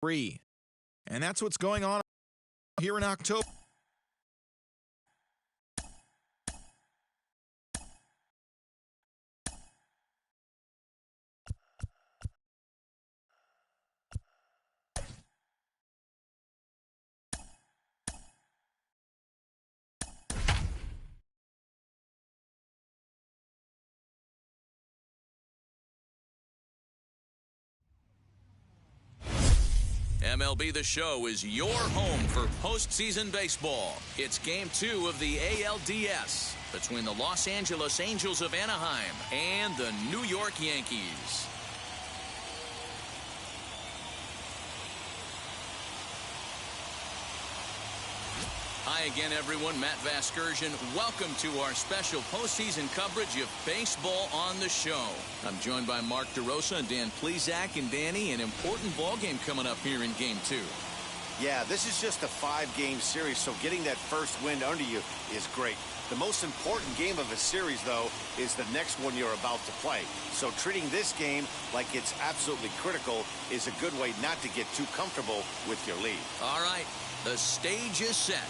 3. And that's what's going on here in October. MLB The Show is your home for postseason baseball. It's Game 2 of the ALDS between the Los Angeles Angels of Anaheim and the New York Yankees. Hi again, everyone. Matt Vasgersian. Welcome to our special postseason coverage of Baseball on the Show. I'm joined by Mark DeRosa and Dan Plesac. And Danny, an important ball game coming up here in Game 2. Yeah, this is just a 5-game series, so getting that first win under you is great. The most important game of a series, though, is the next one you're about to play. So treating this game like it's absolutely critical is a good way not to get too comfortable with your lead. All right, the stage is set.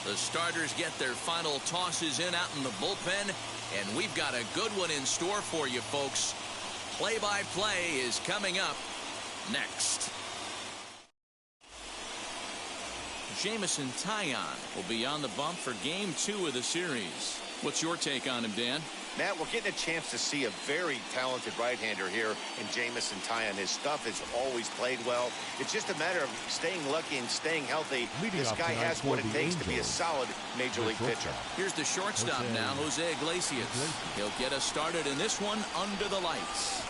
The starters get their final tosses in out in the bullpen, and we've got a good one in store for you, folks. Play-by-play is coming up next. Jameson Taillon will be on the bump for Game 2 of the series. What's your take on him, Dan? Matt, we're getting a chance to see a very talented right-hander here in Jameson Taillon. His stuff has always played well. It's just a matter of staying lucky and staying healthy. This guy has what it takes to be a solid major league pitcher. Here's the shortstop now, Jose Iglesias. He'll get us started in this one under the lights.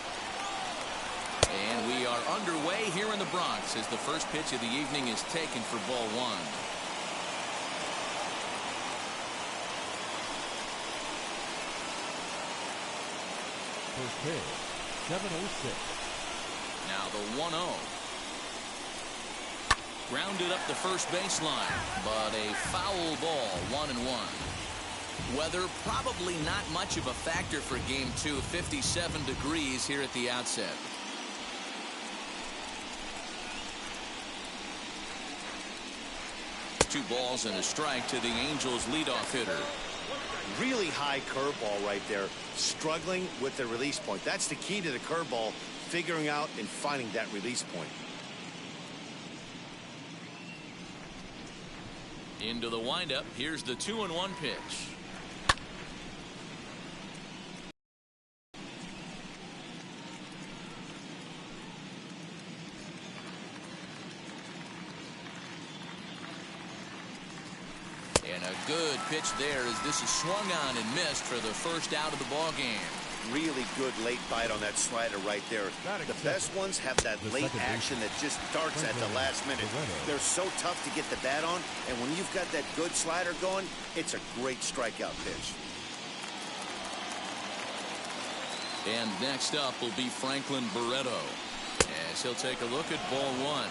And we are underway here in the Bronx as the first pitch of the evening is taken for ball 1. First pitch, 7:06. Now the 1-0. Grounded up the first baseline, but a foul ball, 1-1. Weather probably not much of a factor for Game 2. 57 degrees here at the outset. Two balls and a strike to the Angels leadoff hitter. Really high curveball right there, struggling with the release point. That's the key to the curveball, figuring out and finding that release point. Into the windup. Here's the 2-1 pitch. Good pitch there as this is swung on and missed for the first out of the ball game. Really good late bite on that slider right there. The best ones have that late action that just starts at the last minute. They're so tough to get the bat on, and when you've got that good slider going, it's a great strikeout pitch. And next up will be Franklin Barretto as he'll take a look at ball 1.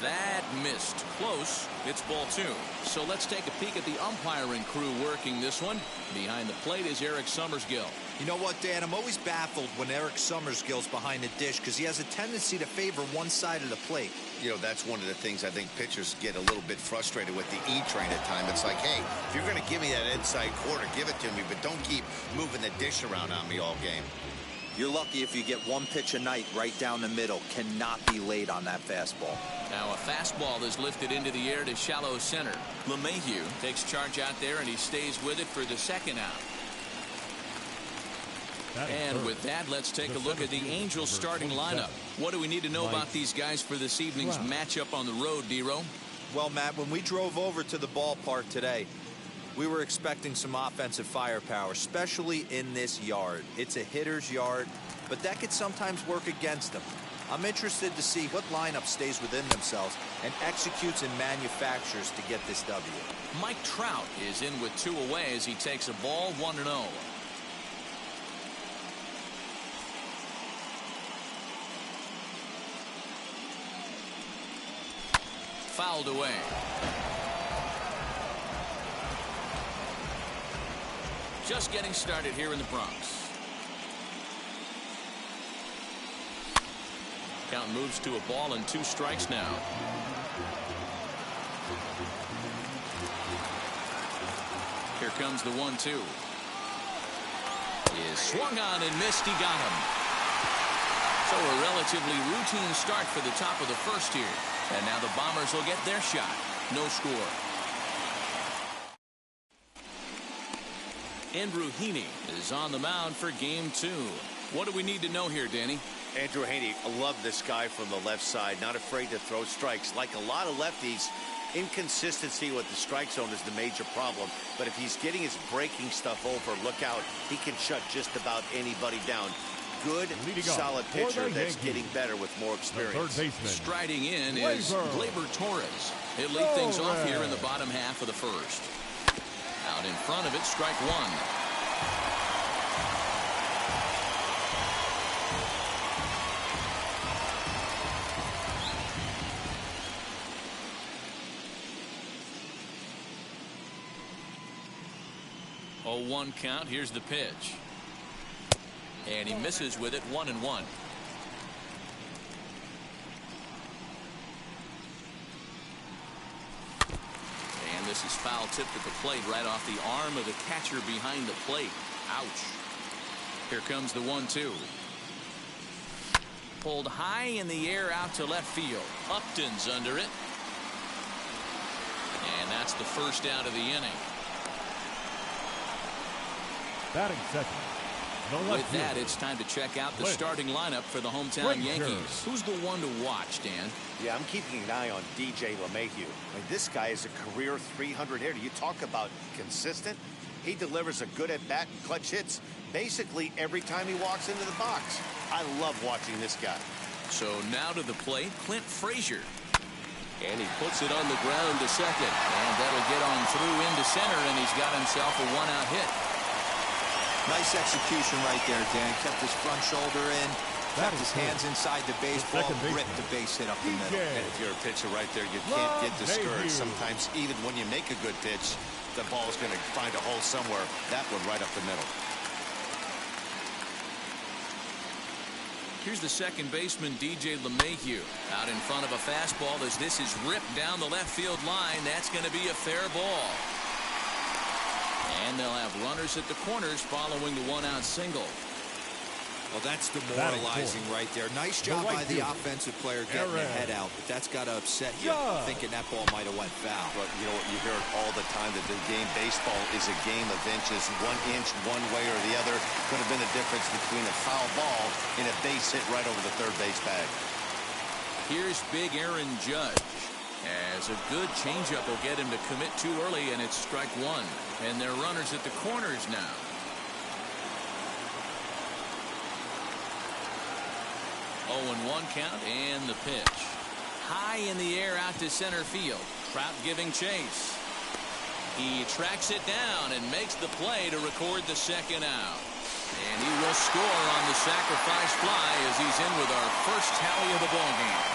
That missed. Close. It's ball 2. So let's take a peek at the umpiring crew working this one. Behind the plate is Eric Summersgill. You know what, Dan? I'm always baffled when Eric Summersgill's behind the dish because he has a tendency to favor one side of the plate. You know, that's one of the things I think pitchers get a little bit frustrated with the E-train at times. It's like, hey, if you're going to give me that inside quarter, give it to me, but don't keep moving the dish around on me all game. You're lucky if you get one pitch a night right down the middle. Cannot be late on that fastball. Now a fastball is lifted into the air to shallow center. LeMahieu takes charge out there, and he stays with it for the second out. And with that, let's take a look at the Angels starting lineup. What do we need to know about these guys for this evening's matchup on the road, Dero? Well, Matt, when we drove over to the ballpark today, we were expecting some offensive firepower, especially in this yard. It's a hitter's yard, but that could sometimes work against them. I'm interested to see what lineup stays within themselves and executes and manufactures to get this W. Mike Trout is in with 2 away as he takes a ball 1-0. fouled away. Just getting started here in the Bronx. Count moves to a ball and 2 strikes now. Here comes the 1-2. Is swung on and missed. He got him. So a relatively routine start for the top of the first here. And now the Bombers will get their shot. No score. Andrew Heaney is on the mound for game 2. What do we need to know here, Danny? Andrew Heaney, I love this guy from the left side. Not afraid to throw strikes. Like a lot of lefties, inconsistency with the strike zone is the major problem. But if he's getting his breaking stuff over, look out. He can shut just about anybody down. Good, solid pitcher that's getting better with more experience. Striding in is Gleyber Torres. He'll lead things off here in the bottom half of the first. Out in front of it, strike 1. Oh, 1 count. Here's the pitch. And he misses with it. 1-1. And this is foul tipped at the plate right off the arm of the catcher behind the plate. Ouch. Here comes the 1-2. Pulled high in the air out to left field. Upton's under it. And that's the first out of the inning. Batting second. With that, it's time to check out the starting lineup for the hometown Yankees. Who's the one to watch, Dan? Yeah, I'm keeping an eye on DJ LeMahieu. This guy is a career 300 hitter. You talk about consistent. He delivers a good at-bat and clutch hits basically every time he walks into the box. I love watching this guy. So now to the plate, Clint Frazier. And he puts it on the ground to second. And that'll get on through into center, and he's got himself a 1-out hit. Nice execution right there, Dan. Kept his front shoulder in, kept his hands inside the baseball, ripped the base hit up the middle. And if you're a pitcher right there, you can't get discouraged. Sometimes even when you make a good pitch, the ball is going to find a hole somewhere. That one right up the middle. Here's the second baseman, DJ LeMahieu, out in front of a fastball as this is ripped down the left field line. That's going to be a fair ball. And they'll have runners at the corners following the 1-out single. Well, that's demoralizing right there. Nice job by the offensive player getting the head out, but that's got to upset you thinking that ball might have went foul. But you know what, you hear it all the time that the game baseball is a game of inches. 1 inch one way or the other could have been the difference between a foul ball and a base hit right over the third base bag. Here's big Aaron Judge. As a good changeup will get him to commit too early, and it's strike 1. And they're runners at the corners now. Oh, 1 count and the pitch. High in the air out to center field. Trout giving chase. He tracks it down and makes the play to record the second out. And he will score on the sacrifice fly as he's in with our first tally of the ballgame.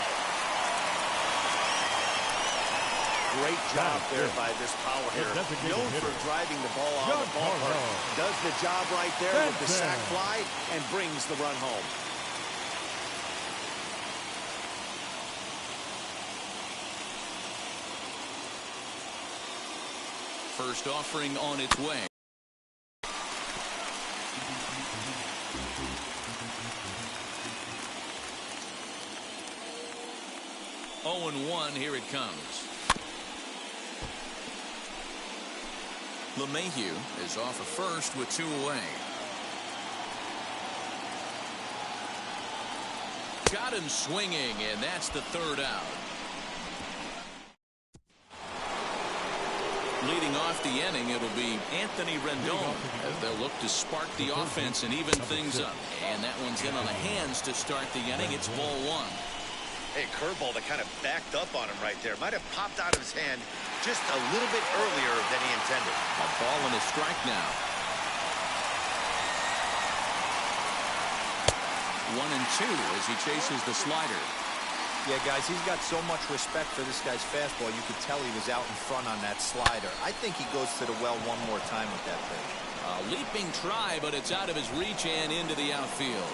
Great job there by this power hitter. Known for driving the ball out of the ballpark. Does the job right there with the sac fly and brings the run home. First offering on its way. Oh, 1, here it comes. LeMahieu is off of first with 2 away. Got him swinging, and that's the 3rd out. Leading off the inning, it'll be Anthony Rendon as they'll look to spark the offense and even things up. And that one's in on the hands to start the inning. It's ball 1. Hey, curveball that kind of backed up on him right there. Might have popped out of his hand just a little bit earlier than he intended. A ball and a strike now. 1-2 as he chases the slider. Yeah, guys, he's got so much respect for this guy's fastball. You could tell he was out in front on that slider. I think he goes to the well one more time with that pitch. A leaping try, but it's out of his reach and into the outfield.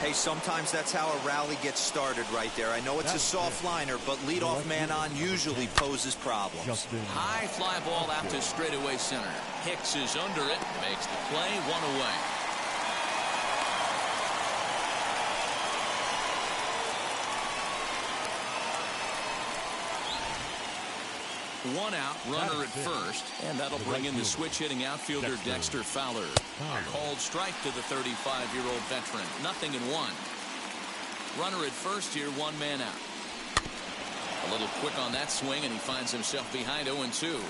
Hey, sometimes that's how a rally gets started right there. I know it's a soft liner, but leadoff man on usually poses problems. High fly ball out to straightaway center. Hicks is under it, makes the play, one away. One out, runner at first, and that'll bring in the switch-hitting outfielder Dexter Fowler. A called strike to the 35-year-old veteran. 0-1. Runner at first here, one man out. A little quick on that swing, and he finds himself behind 0-2.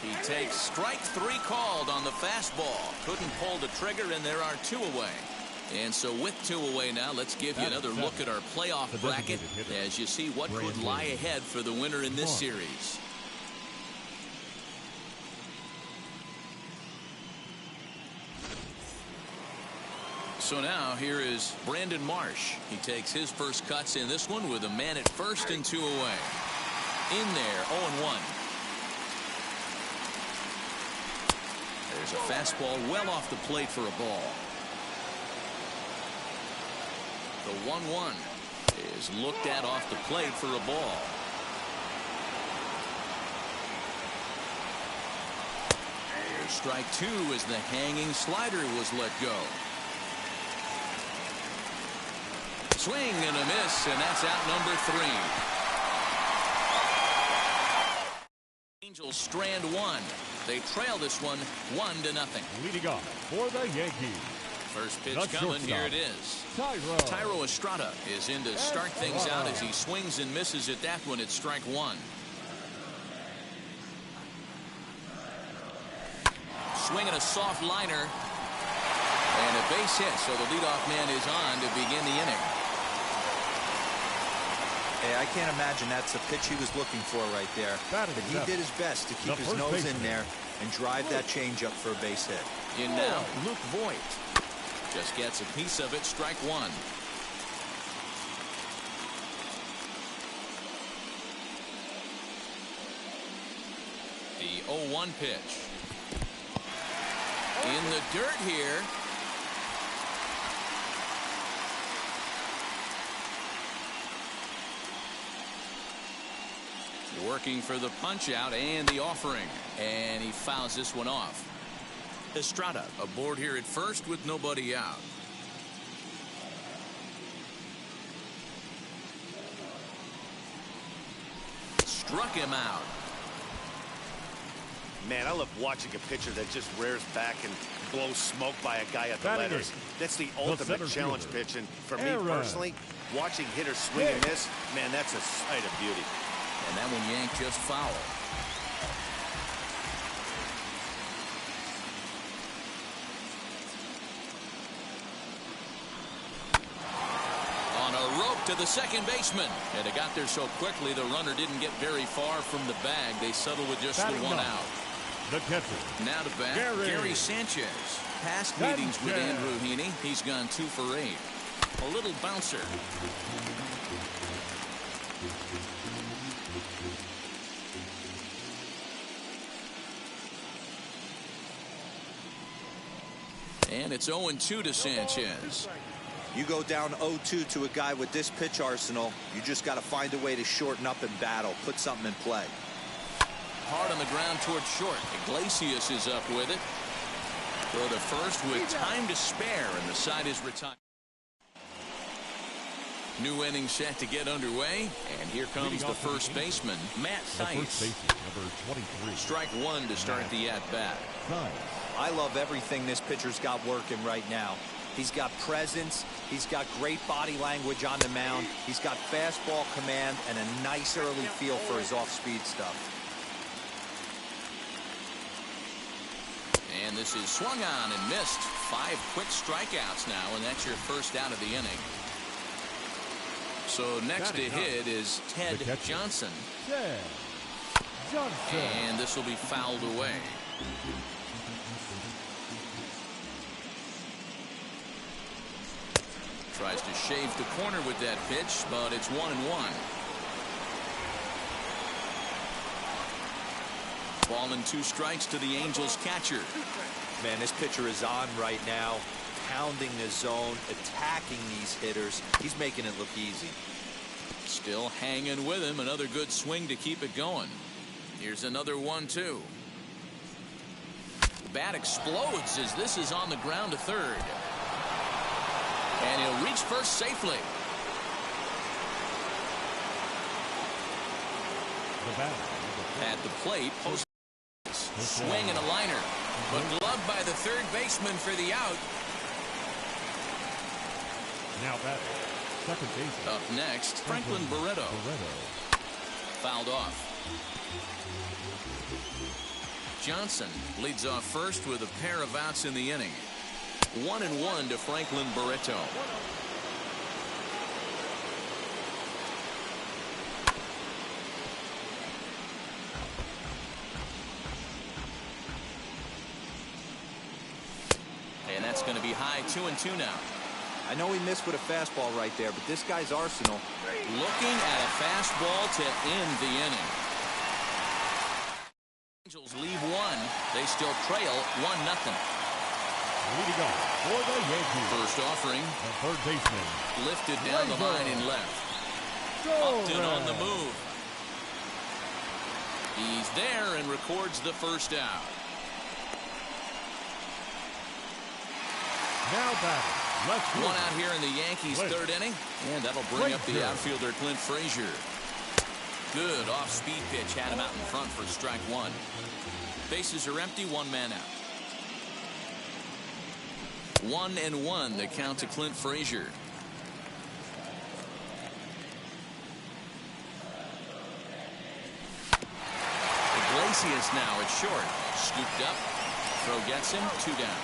He takes strike three called on the fastball. Couldn't pull the trigger, and there are two away. And so with two away now, let's give you another look at our playoff bracket as you see what could lie ahead for the winner in this series. So now here is Brandon Marsh. He takes his first cuts in this one with a man at first and two away. In there, 0-1. There's a fastball well off the plate for a ball. The 1-1 is looked at off the plate for a ball. Here's strike two as the hanging slider was let go. Swing and a miss, and that's out number three. Angels strand one. They trail this one 1-0. Leading off for the Yankees. First pitch coming, here it is. Tyro Estrada is in to start things out as he swings and misses at that one at strike one. Swinging a soft liner. And a base hit, so the leadoff man is on to begin the inning. Hey, I can't imagine that's the pitch he was looking for right there. But he did his best to keep his nose in there and drive that changeup for a base hit. In now, Luke Voigt. Just gets a piece of it, strike one. The 0-1 pitch. In the dirt here. Working for the punch out and the offering. And he fouls this one off. Estrada aboard here at first with nobody out. Struck him out. Man, I love watching a pitcher that just rears back and blows smoke by a guy at the letters. That's the ultimate challenge pitch. And for me personally, watching hitters swing and miss, man, that's a sight of beauty. And that one yanked just foul. To the second baseman, and it got there so quickly the runner didn't get very far from the bag. They settled with just the one out. The catcher. Now to bat, Gary Sanchez. Past meetings with Andrew Heaney, he's gone 2 for 8. A little bouncer. And it's 0-2 to Sanchez. You go down 0-2 to a guy with this pitch arsenal, you just got to find a way to shorten up and battle, put something in play. Hard on the ground towards short. Iglesias is up with it. Throw to first with time to spare, and the side is retired. New inning set to get underway, and here comes the first baseman, Matt Thaiss. Number 23. Strike one to start the at-bat. I love everything this pitcher's got working right now. He's got presence. He's got great body language on the mound. He's got fastball command and a nice early feel for his off-speed stuff. And this is swung on and missed. 5 quick strikeouts now, and that's your first out of the inning. So next to hit is Ted Johnson. And this will be fouled away. Tries to shave the corner with that pitch, but it's 1-1. Ball and 2 strikes to the Angels catcher. Man, this pitcher is on right now, pounding the zone, attacking these hitters. He's making it look easy. Still hanging with him. Another good swing to keep it going. Here's another 1-2. The bat explodes as this is on the ground to third. And he'll reach first safely. At the plate, post swing and a liner, but gloved by the third baseman for the out. Now batting, second baseman. Up next, Franklin Barretto. Fouled off. Johnson leads off first with a pair of outs in the inning. 1-1 to Franklin Barretto. And that's going to be high. 2-2 now. I know he missed with a fastball right there, but this guy's arsenal. Looking at a fastball to end the inning. Angels leave one. They still trail 1-0. Leading off for the Yankees. First offering. The third baseman. Lifted down the line in left. Upton on the move. He's there and records the first out. Now batting. One out here in the Yankees' third inning. And that'll bring up the outfielder Clint Frazier. Good off-speed pitch had him out in front for strike 1. Bases are empty, 1 man out. 1-1 the count to Clint Frazier. Iglesias now at short. Scooped up. Throw gets him. 2 down.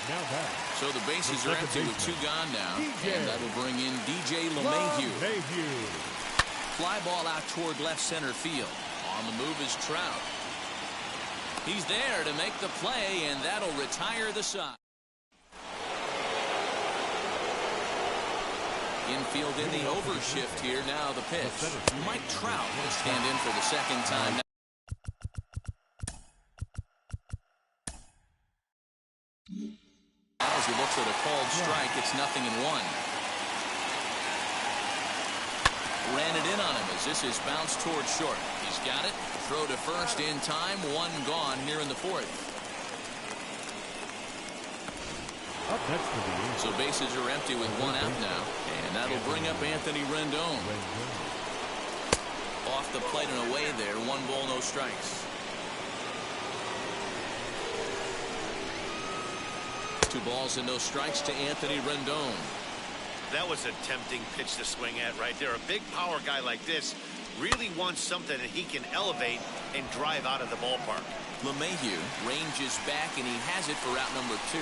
Now batting. So the bases are empty with 2 gone now. And that'll bring in DJ LeMahieu. Fly ball out toward left center field. On the move is Trout. He's there to make the play, and that'll retire the side. Infield in the overshift here. Now the pitch. Mike Trout will stand in for the second time. Now as he looks at a called strike, it's 0-1. Ran it in on him as this is bounced toward short. He's got it. Throw to first in time. 1 gone here in the 4th. Up next to the Yankees. So bases are empty with 1 out now. And that'll bring up Anthony Rendon. Off the plate and away there. 1 ball, no strikes. 2 balls and no strikes to Anthony Rendon. That was a tempting pitch to swing at right there. A big power guy like this really wants something that he can elevate and drive out of the ballpark. LeMahieu ranges back, and he has it for out number 2.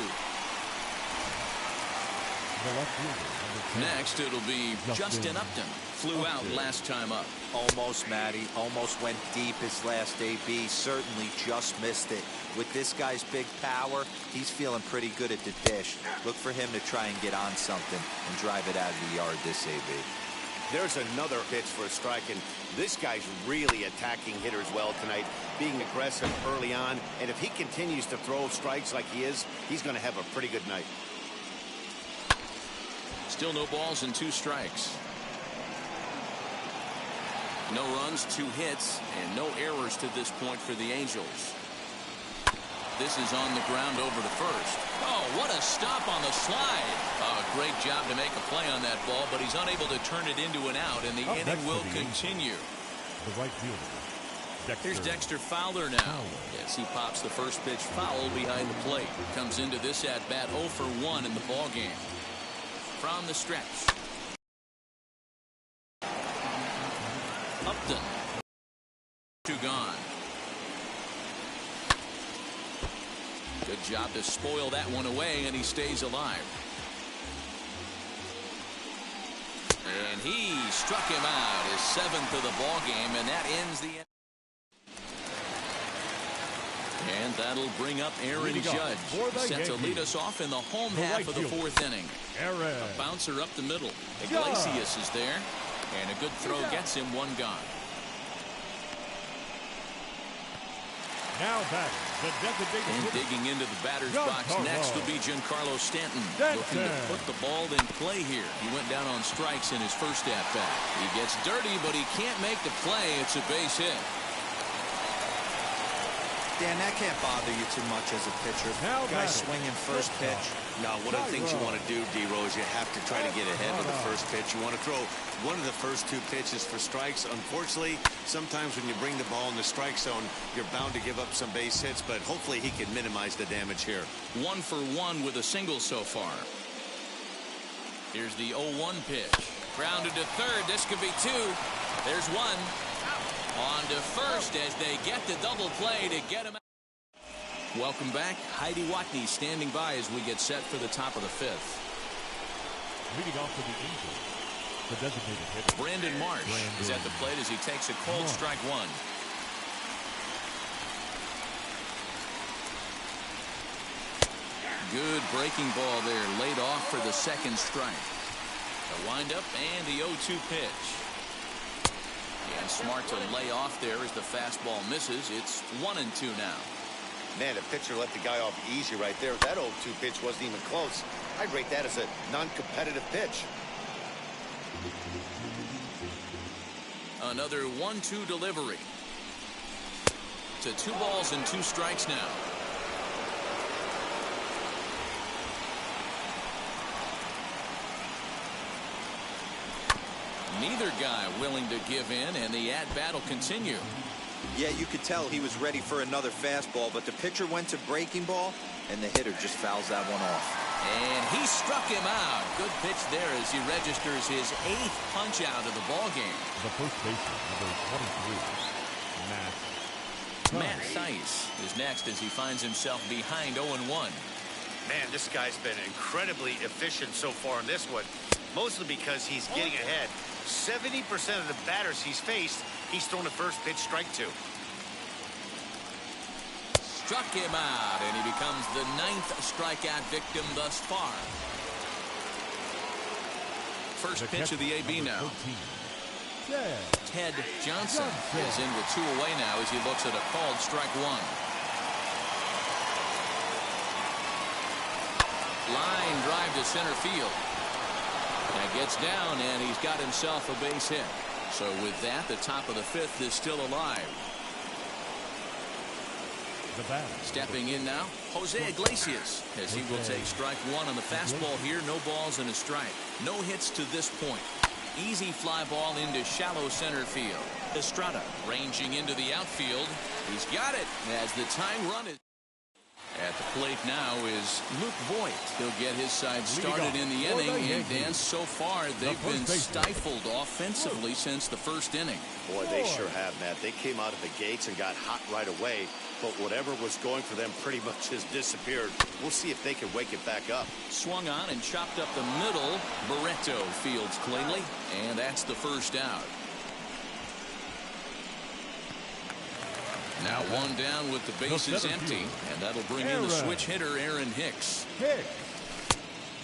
Next, it'll be Justin Upton. Flew out last time up. Almost, Matty. Almost went deep his last AB. Certainly just missed it. With this guy's big power, he's feeling pretty good at the dish. Look for him to try and get on something and drive it out of the yard this AB. There's another pitch for a strike, and this guy's really attacking hitters well tonight, being aggressive early on. And if he continues to throw strikes like he is, he's going to have a pretty good night. Still no balls and 2 strikes. No runs, 2 hits, and no errors to this point for the Angels. This is on the ground over to first. Oh, what a stop on the slide. Oh, great job to make a play on that ball, but he's unable to turn it into an out, and the inning will continue. The right fielder. Here's Dexter Fowler now. Yes, he pops the first pitch foul behind the plate. Comes into this at-bat 0 for 1 in the ballgame. From the stretch. Upton. 2 gone. Good job to spoil that one away, and he stays alive. And he struck him out, his 7th of the ball game, and that ends the And that'll bring up Aaron Judge. Set to lead us off in the home half of the fourth inning. A bouncer up the middle. Iglesias is there. And a good throw gets him one gone. Now batting, the designated and hitter. digging into the batter's box next will be Giancarlo Stanton. Looking to put the ball in play here. He went down on strikes in his first at-bat. He gets dirty, but he can't make the play. It's a base hit. Dan, that can't bother you too much as a pitcher. Guy swinging first pitch. Now, one of the things you want to do, D-Rose, you have to try to get ahead of the first pitch. You want to throw one of the first two pitches for strikes. Unfortunately, sometimes when you bring the ball in the strike zone, you're bound to give up some base hits, but hopefully he can minimize the damage here. 1 for 1 with a single so far. Here's the 0-1 pitch. Grounded to third. This could be two. There's one. On to first as they get the double play to get him out. Welcome back. Heidi Watney standing by as we get set for the top of the fifth. Leading off for the Angels, the designated hitter. Brandon Marsh is at the plate as he takes a cold strike one. Good breaking ball there, laid off for the second strike. The windup and the 0-2 pitch. And smart to lay off there as the fastball misses. It's 1-2 now. Man, the pitcher let the guy off easy right there. That 0-2 pitch wasn't even close. I'd rate that as a non-competitive pitch. Another 1-2 delivery. To 2 balls and 2 strikes now. Neither guy willing to give in, and the at-bat will continue. Yeah, you could tell he was ready for another fastball, but the pitcher went to breaking ball, and the hitter just fouls that one off. And he struck him out. Good pitch there as he registers his 8th punch out of the ball game. The first baseman, number 23, Matt Thaiss is next as he finds himself behind 0-1. Man, this guy's been incredibly efficient so far in this one, mostly because he's getting ahead. 70% of the batters he's faced, he's thrown a first pitch strike to. Struck him out, and he becomes the 9th strikeout victim thus far. First pitch of the AB now. Ted Johnson is in with 2 away now as he looks at a called strike one. Line drive to center field. That gets down, and he's got himself a base hit. So with that, the top of the 5th is still alive. Stepping in now, Jose Iglesias, as he will take strike one on the fastball here. No balls and a strike. No hits to this point. Easy fly ball into shallow center field. Estrada ranging into the outfield. He's got it as the tying run is. At the plate now is Luke Voigt. He'll get his side started in the inning, and Dan, so far they've been stifled offensively since the first inning. Boy, they sure have, Matt. They came out of the gates and got hot right away, but whatever was going for them pretty much has disappeared. We'll see if they can wake it back up. Swung on and chopped up the middle. Barretto fields cleanly, and that's the first out. Now one down with the bases empty, and that'll bring in the switch hitter, Aaron Hicks.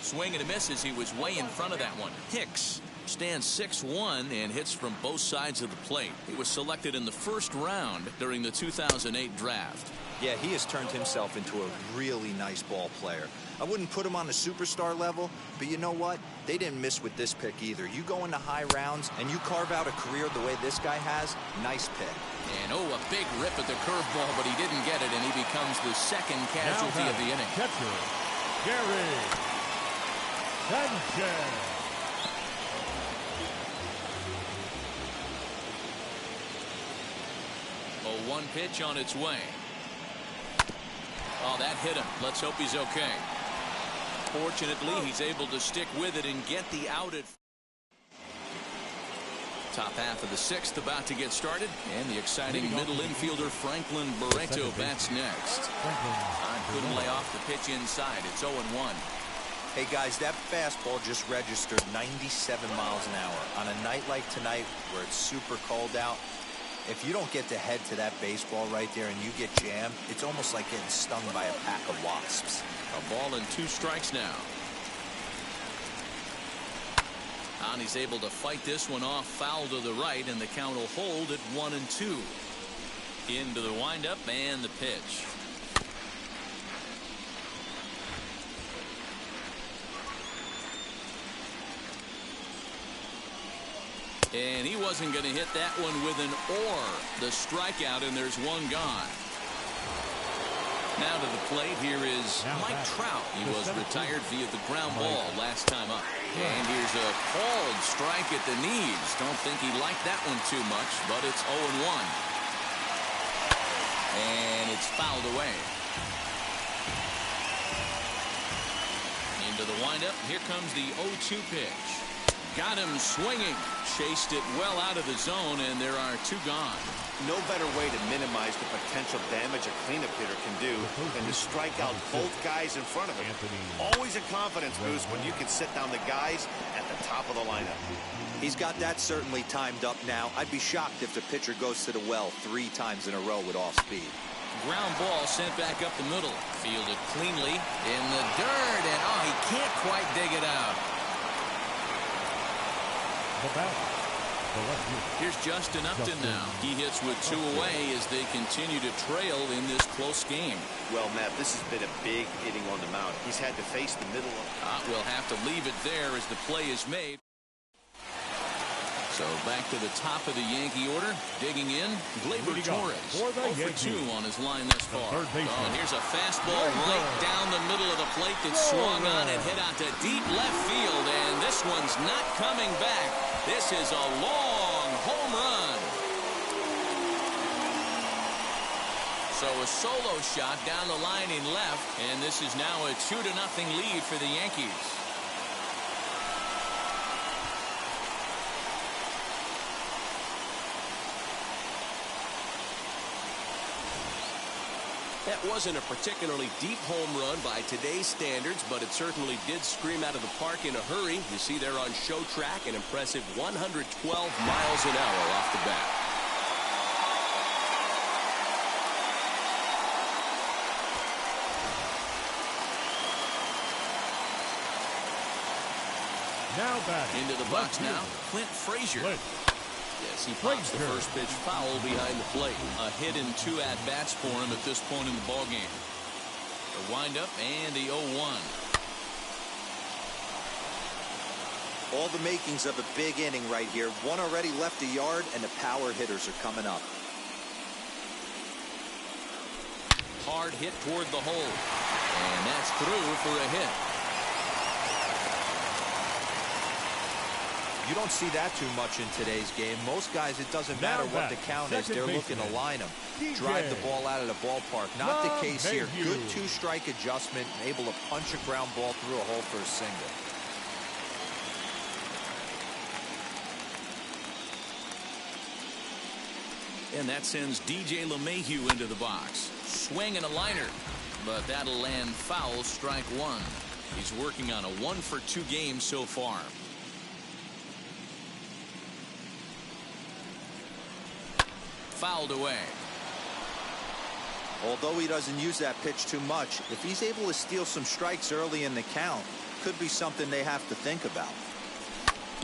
Swing and a miss as he was way in front of that one. Hicks stands 6'1" and hits from both sides of the plate. He was selected in the first round during the 2008 draft. Yeah, he has turned himself into a really nice ball player. I wouldn't put him on the superstar level, but you know what? They didn't miss with this pick either. You go into high rounds and you carve out a career the way this guy has, nice pick. And a big rip at the curveball, but he didn't get it, and he becomes the second casualty of the inning. Catcher, Gary Sanchez. 0-1 pitch on its way. Oh, that hit him. Let's hope he's okay. Fortunately, he's able to stick with it and get the out at top half of the 6th about to get started, and the exciting middle infielder Franklin Barreto bats next. Couldn't lay off the pitch inside. It's 0-1. Hey guys, that fastball just registered 97 miles an hour. On a night like tonight where it's super cold out, If you don't get to head to that baseball right there and you get jammed, it's almost like getting stung by a pack of wasps. A ball and 2 strikes now. And he's able to fight this one off, foul to the right, and the count will hold at 1-2. Into the windup and the pitch. And he wasn't going to hit that one with an or. The strikeout, and there's 1 gone. Now to the plate, here is Mike Trout. He was retired via the ground ball last time up. And here's a called strike at the knees. Don't think he liked that one too much, but it's 0-1. And it's fouled away. Into the windup. Here comes the 0-2 pitch. Got him swinging. Chased it well out of the zone, and there are 2 gone. No better way to minimize the potential damage a cleanup hitter can do than to strike out both guys in front of him. Always a confidence boost when you can sit down the guys at the top of the lineup. He's got that certainly timed up now. I'd be shocked if the pitcher goes to the well 3 times in a row with off speed. Ground ball sent back up the middle. Fielded cleanly in the dirt, and he can't quite dig it out. Here's Justin Upton now. He hits with 2 away as they continue to trail in this close game. Well, Matt, this has been a big inning on the mound. He's had to face the middle of... We'll have to leave it there as the play is made. So back to the top of the Yankee order. Digging in, Gleyber Torres. 0 for 2 on his line thus far. And here's a fastball right down the middle of the plate that swung on and hit out to deep left field. And this one's not coming back. This is a long home run. So a solo shot down the line in left. And this is now a 2-0 lead for the Yankees. That wasn't a particularly deep home run by today's standards, but it certainly did scream out of the park in a hurry. You see there on show track an impressive 112 miles an hour off the bat. Now back. Into the box now, Clint Frazier. Yes, he pops the first pitch foul behind the plate. A hit and 2 at-bats for him at this point in the ballgame. The windup and the 0-1. All the makings of a big inning right here. 1 already left the yard, and the power hitters are coming up. Hard hit toward the hole. And that's through for a hit. You don't see that too much in today's game. Most guys, it doesn't matter what the count is. They're looking to line them. Drive the ball out of the ballpark. Not the case here. Good 2-strike adjustment and able to punch a ground ball through a hole for a single. And that sends DJ LeMahieu into the box. Swing and a liner. But that'll land foul, strike 1. He's working on a 1 for 2 game so far. Fouled away. Although he doesn't use that pitch too much, if he's able to steal some strikes early in the count, could be something they have to think about.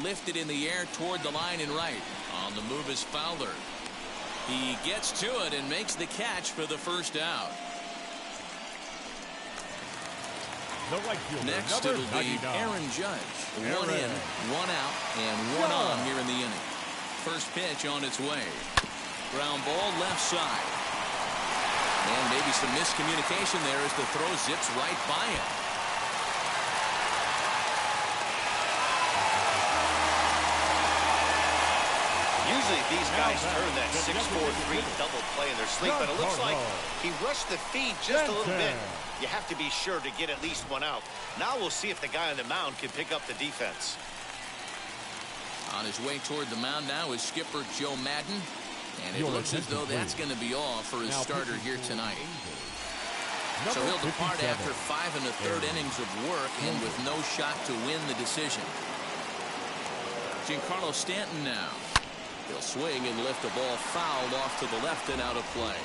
Lifted in the air toward the line and right. On the move is Fowler. He gets to it and makes the catch for the first out. Next it'll be Aaron Judge. 1 in, 1 out, and 1 on here in the inning. First pitch on its way. Ground ball left side. And maybe some miscommunication there as the throw zips right by him. Usually these guys turn that 6-4-3 double play in their sleep, but it looks like he rushed the feed just a little bit. You have to be sure to get at least 1 out. Now we'll see if the guy on the mound can pick up the defense. On his way toward the mound now is skipper Joe Madden. And it looks as though that's going to be all for his starter here tonight. So he'll depart after 5 1/3 innings of work and with no shot to win the decision. Giancarlo Stanton now. He'll swing and lift the ball fouled off to the left and out of play.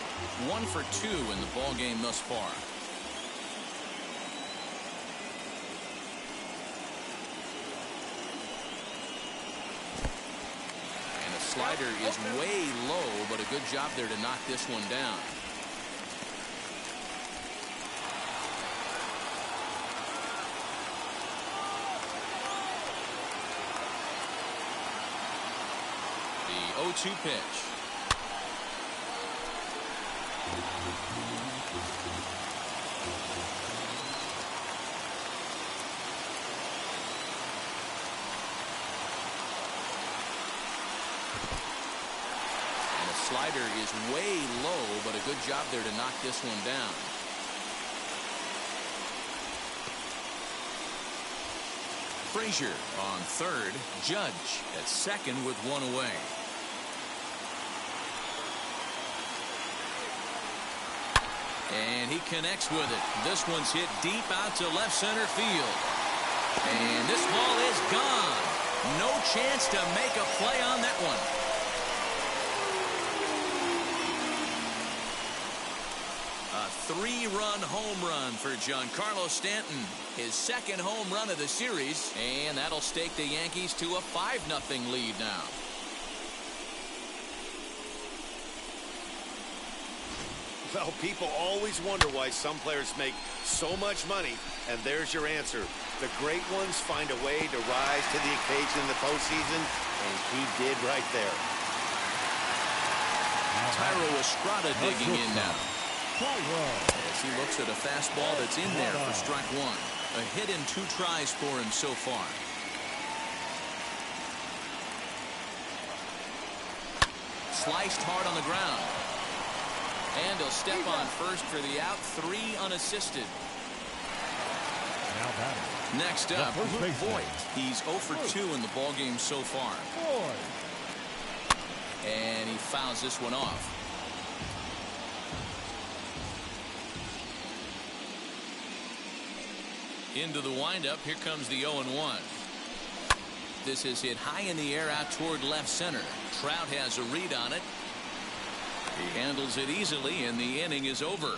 1 for 2 in the ball game thus far. And the slider is way low, but a good job there to knock this one down. The 0-2 pitch. And the slider is way low, but a good job there to knock this one down. Frazier on third. Judge at second with one away. And he connects with it. This one's hit deep out to left center field. And this ball is gone. No chance to make a play on that one. A 3-run home run for Giancarlo Stanton. His second home run of the series. And that'll stake the Yankees to a 5-0 lead now. Well, people always wonder why some players make so much money, and there's your answer. The great ones find a way to rise to the occasion in the postseason, and he did right there. Tyro Estrada digging in now. As he looks at a fastball that's in there for strike one. A hit in 2 tries for him so far. Sliced hard on the ground. And he'll step on first for the out. 3 unassisted. Next up, Voit. He's 0 for 2 in the ballgame so far. And he fouls this one off. Into the windup. Here comes the 0-1. This is hit high in the air out toward left center. Trout has a read on it. He handles it easily, and the inning is over.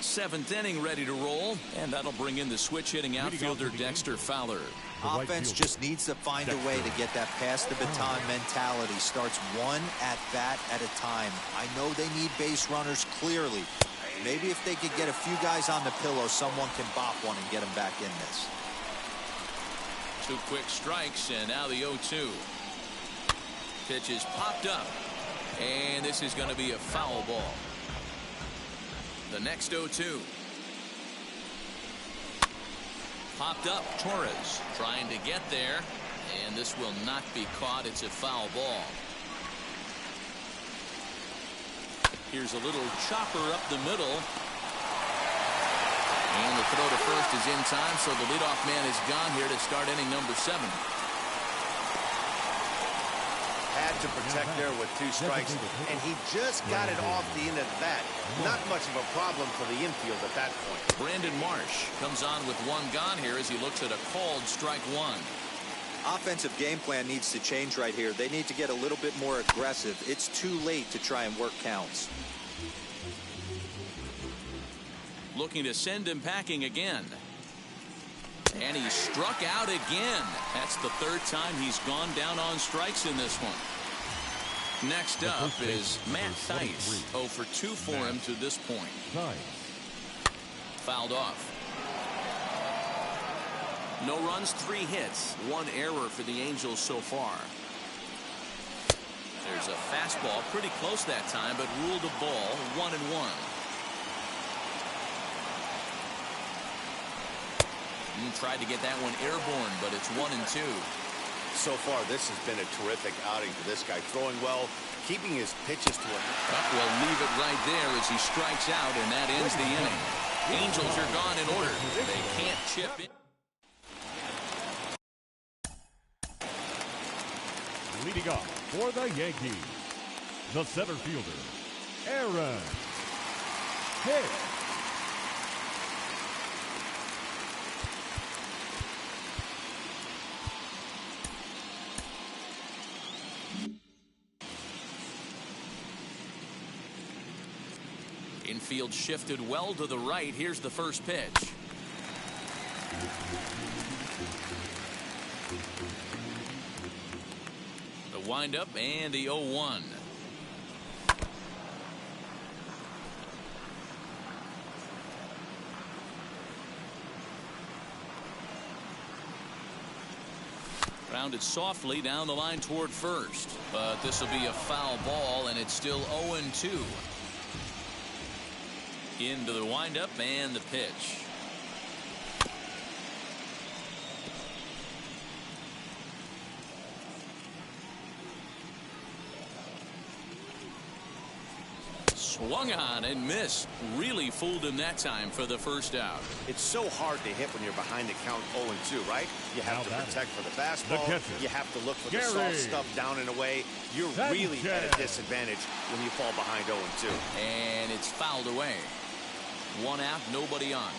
7th inning ready to roll, and that'll bring in the switch-hitting outfielder Dexter Fowler. Offense just needs to find a way to get that pass the baton mentality. Starts 1 at-bat at a time. I know they need base runners clearly. Maybe if they could get a few guys on the pillow, someone can bop one and get them back in this. 2 quick strikes, and now the 0-2. Pitch is popped up, and this is going to be a foul ball. The next 0-2. Popped up. Torres trying to get there, and this will not be caught. It's a foul ball. Here's a little chopper up the middle. And the throw to first is in time, so the leadoff man is gone here to start inning number 7. Had to protect there with 2 strikes, and he just got it off the end of the bat. Not much of a problem for the infield at that point. Brandon Marsh comes on with 1 gone here as he looks at a called strike 1. Offensive game plan needs to change right here. They need to get a little bit more aggressive. It's too late to try and work counts. Looking to send him packing again. And he's struck out again. That's the 3rd time he's gone down on strikes in this one. Next up is Matt Thaiss. 0 for 2 for him to this point. Fouled off. No runs, 3 hits, 1 error for the Angels so far. There's a fastball pretty close that time, but ruled a ball. 1-1. Tried to get that one airborne, but it's 1-2. So far, this has been a terrific outing for this guy. Throwing well, keeping his pitches to him. We'll leave it right there as he strikes out, and that ends the inning. Angels are gone in order. They can't chip in. Leading off for the Yankees, the center fielder, Aaron Hicks. field shifted well to the right. Here's the first pitch. The windup and the 0-1. Grounded softly down the line toward first, but this will be a foul ball, and it's still 0-2. Into the windup and the pitch. Swung on and missed. Really fooled him that time for the first out. It's so hard to hit when you're behind the count 0-2, right? You have to protect for the fastball. You have to look for the soft stuff down and away. You're really at a disadvantage when you fall behind 0-2. And it's fouled away. One out, nobody on.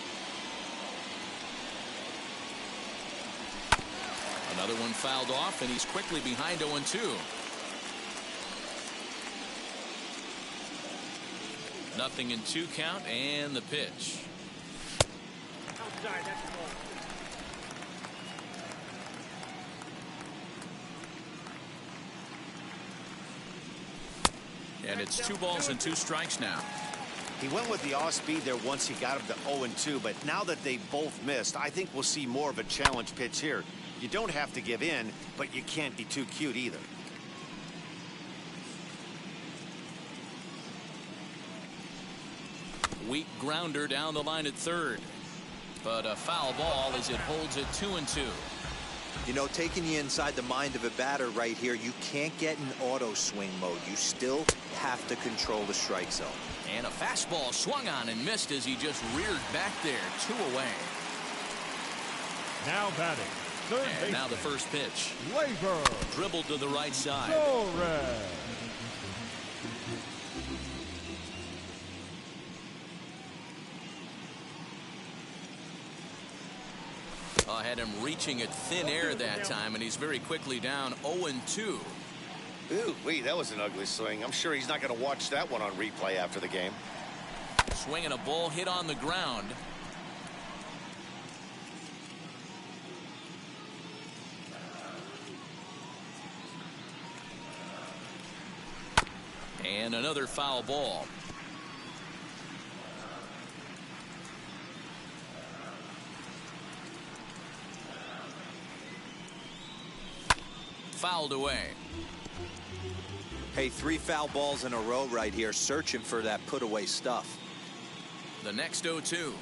Another one fouled off, and he's quickly behind 0-2. Nothing in 2 count, and the pitch. Outside, that's the ball. And it's 2 balls and 2 strikes now. He went with the off speed there once he got him to 0-2, but now that they both missed, I think we'll see more of a challenge pitch here. You don't have to give in, but you can't be too cute either. Weak grounder down the line at third, but a foul ball as it holds it 2-2. You know, taking you inside the mind of a batter right here, you can't get in auto swing mode. You still have to control the strike zone. And a fastball swung on and missed as he just reared back there. 2 away. Now batting, third and now the first pitch. Labor. Dribbled to the right side. Torres. Had him reaching at thin air that time, and he's very quickly down 0-2. Ooh, wait, that was an ugly swing. I'm sure he's not going to watch that one on replay after the game. Swinging a ball hit on the ground. And another foul ball. Fouled away. Hey, 3 foul balls in a row right here, searching for that put away stuff. The next 0-2.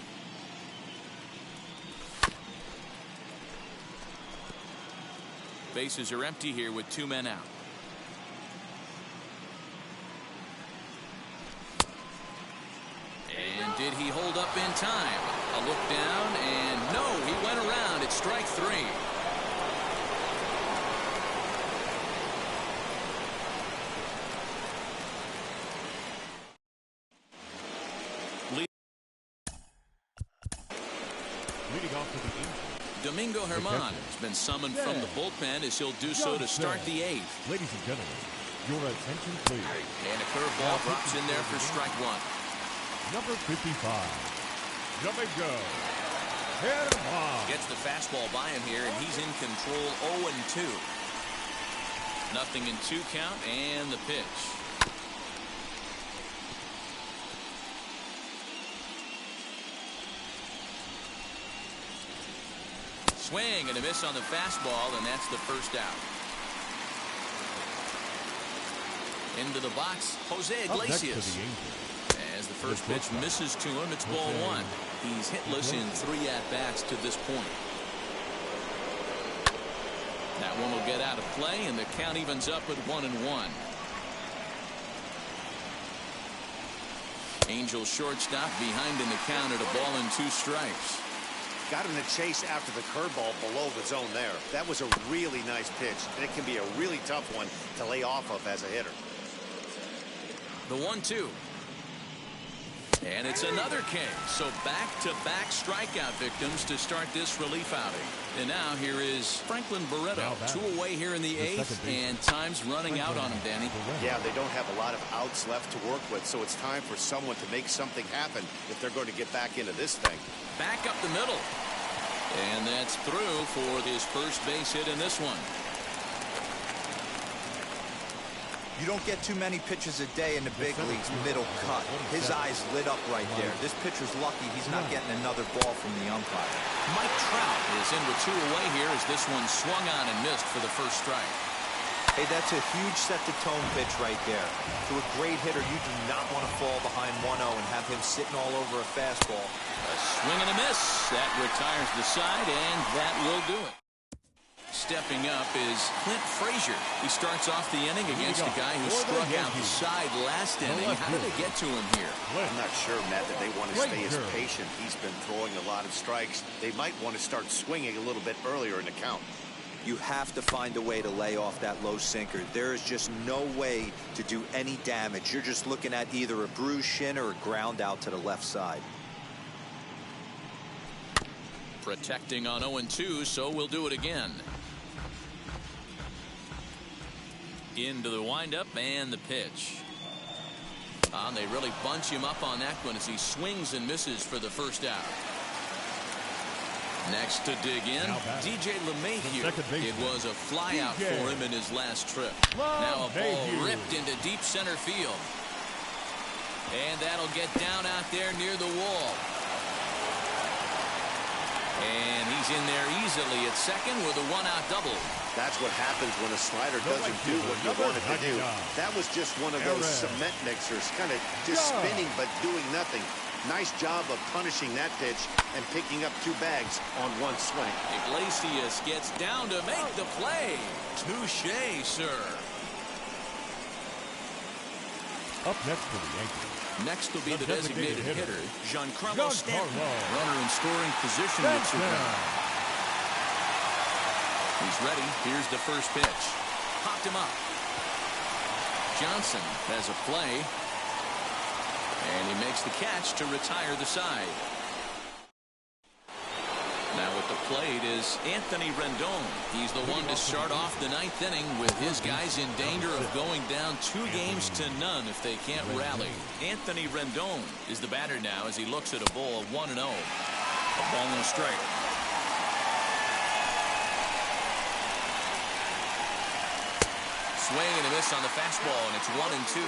Bases are empty here with 2 men out. And did he hold up in time? A look down, and no, he went around. It's strike 3. Domingo Germán has been summoned from the bullpen as he'll do so to start the 8th. Ladies and gentlemen, your attention please. And a curveball drops in there for strike 1. Number 55, Domingo Germán. Gets the fastball by him here, and he's in control 0-2. Nothing in 2 count, and the pitch. Swing and a miss on the fastball, and that's the first out. Into the box, Jose Iglesias. As the first pitch misses to him, it's ball 1. He's hitless in 3 at-bats to this point. That one will get out of play, and the count evens up at 1-1. Angels shortstop behind in the count at 1-2 strikes. Got him to chase after the curveball below the zone there. That was a really nice pitch, and it can be a really tough one to lay off of as a hitter. The 1-2. And it's another K. So back-to-back strikeout victims to start this relief outing. And now here is Franklin Barretto. 2 away here in the 8th, and time's running out on him, Danny. Yeah, they don't have a lot of outs left to work with, so it's time for someone to make something happen if they're going to get back into this thing. Back up the middle. And that's through for his first base hit in this one. You don't get too many pitches a day in the big leagues middle cut. His eyes lit up right there. This pitcher's lucky he's not getting another ball from the umpire. Mike Trout is in with 2 away here as this one swung on and missed for the first strike. Hey, that's a huge set-the-tone pitch right there. To a great hitter, you do not want to fall behind 1-0 and have him sitting all over a fastball. A swing and a miss. That retires the side, and that will do it. Stepping up is Clint Frazier. He starts off the inning against a guy who struck out the side last inning. How did they get to him here? I'm not sure, Matt, that they want to stay as patient. He's been throwing a lot of strikes. They might want to start swinging a little bit earlier in the count. You have to find a way to lay off that low sinker. There is just no way to do any damage. You're just looking at either a bruised shin or a ground out to the left side. Protecting on 0-2, so we'll do it again. Into the windup and the pitch. They really bunch him up on that one as he swings and misses for the first out. Next to dig in, DJ LeMahieu. It was a fly out for him in his last trip. Now a ball ripped into deep center field. And that'll get down out there near the wall. And he's in there easily at second with a 1-out double. That's what happens when a slider doesn't do what you want it to do. That was just one of those cement mixers, kind of just spinning but doing nothing. Nice job of punishing that pitch and picking up 2 bags on 1 swing. Iglesias gets down to make the play. Touché, sir. Up next for the Yankees. Next will be the designated hitter, Giancarlo Stanton. Runner in scoring position with Trout. He's ready. Here's the first pitch. Popped him up. Johnson has a play. And he makes the catch to retire the side. Now at the plate is Anthony Rendon. He's the one to start off the 9th inning with his guys in danger of going down 2-0 if they can't rally. Anthony Rendon is the batter now as he looks at a ball of 1-0. A ball and a strike. Swing and a miss on the fastball, and it's 1-2.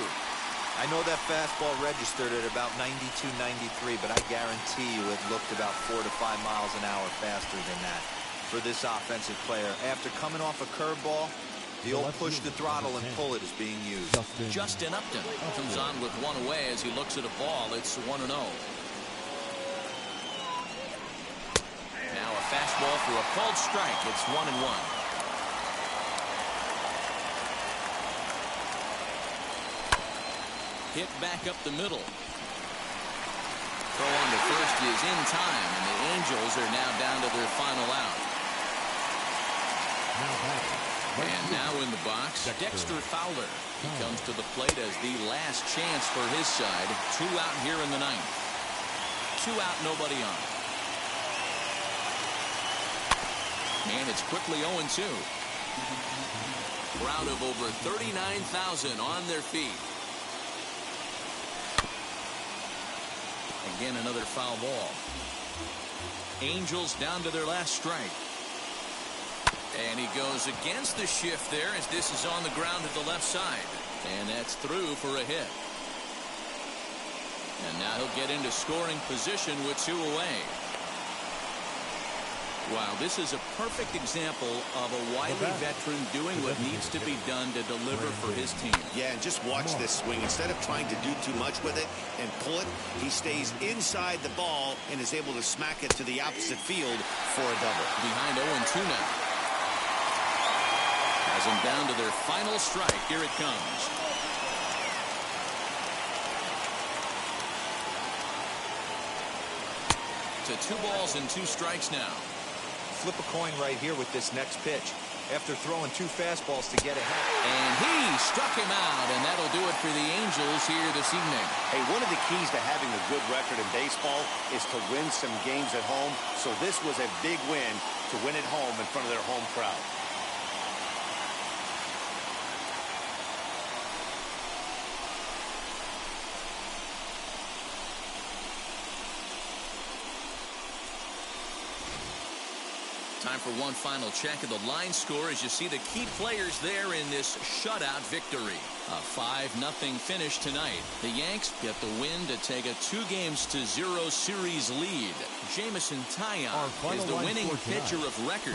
I know that fastball registered at about 92, 93, but I guarantee you it looked about 4 to 5 miles an hour faster than that for this offensive player. After coming off a curveball, the old push the throttle and pull it is being used. Justin Upton comes on with 1 away as he looks at a ball. It's 1-0. Now a fastball for a called strike. It's 1-1. Hit back up the middle. Throw on to first is in time, and the Angels are now down to their final out. And now in the box, Dexter Fowler. He comes to the plate as the last chance for his side. 2 out here in the 9th. 2 out, nobody on. And it's quickly 0-2. Crowd of over 39,000 on their feet. Again, another foul ball. Angels down to their last strike. And he goes against the shift there as this is on the ground at the left side. And that's through for a hit. And now he'll get into scoring position with 2 away. Wow, this is a perfect example of a wily veteran doing what needs to be done to deliver for his team. Yeah, and just watch this swing. Instead of trying to do too much with it and pull it, he stays inside the ball and is able to smack it to the opposite field for a double. Behind 0-2 now. Has them down to their final strike. Here it comes. To 2 balls and 2 strikes now. Flip a coin right here with this next pitch. after throwing 2 fastballs to get ahead. And he struck him out, and that'll do it for the Angels here this evening. Hey, one of the keys to having a good record in baseball is to win some games at home. So this was a big win to win at home in front of their home crowd. Time for one final check of the line score as you see the key players there in this shutout victory. A 5-0 finish tonight. The Yanks get the win to take a 2-0 series lead. Jamison Taillon is the winning pitcher of record.